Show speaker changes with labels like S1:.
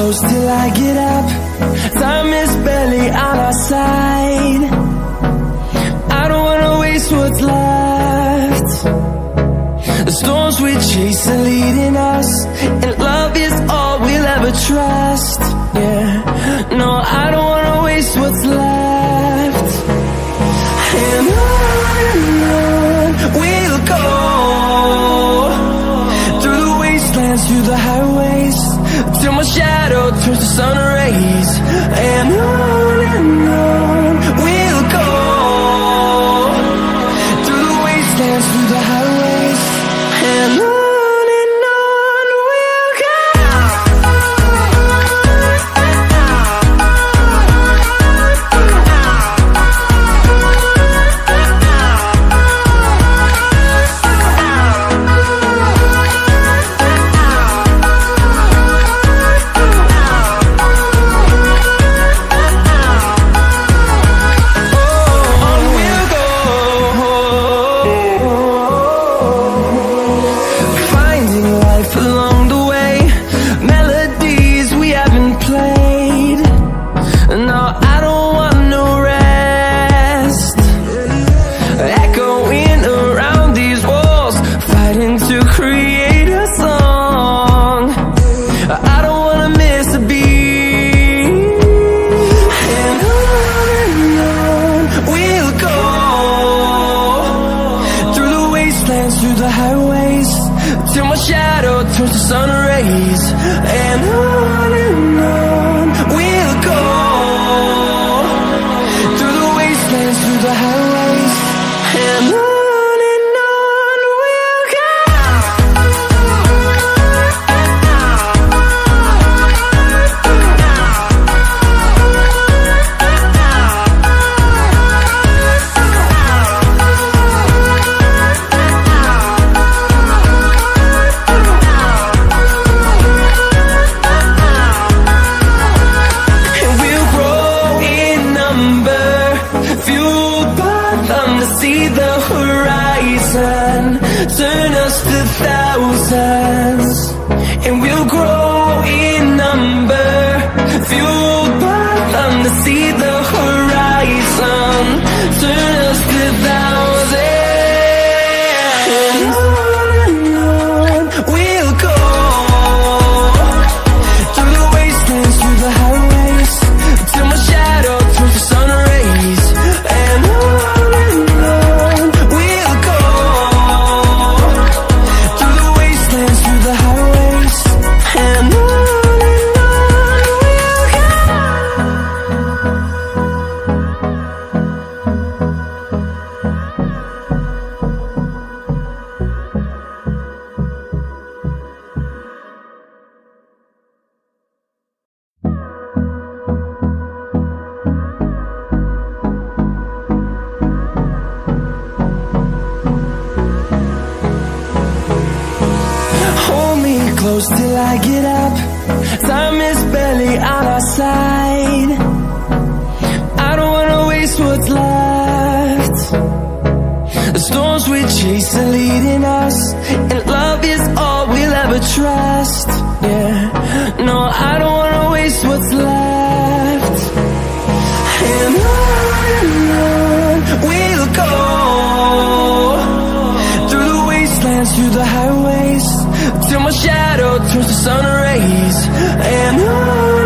S1: close till I get up. Time is barely on our side. I don't wanna waste what's left. The storms we chase are leading us, and love is all we'll ever trust. Yeah, no, I don't wanna waste what's left. And on we'll go, through the wastelands, through the highways, till my shadow turns to sun rays. And on we'll go, through the wastelands, through the highways, and on we'll go. Through the highways, till my shadow turns to sun rays. And on we'll go, through the wastelands, through the highways, and on we'll go. See the horizon, turn us to thousands, and we'll grow in number, fueled by them to see the horizon, turn us to thousands. And on we'll go, through the wastelands, through the highways, till my shadow turns to sun rays. And close till I get up. Time is barely on our side. I don't wanna waste what's left. The storms we chase are leading us, and love is all we'll ever trust. Yeah, no, I don't wanna waste what's left. And on we'll go, through the wastelands, through the highways, till my shadow turns to sun rays. And on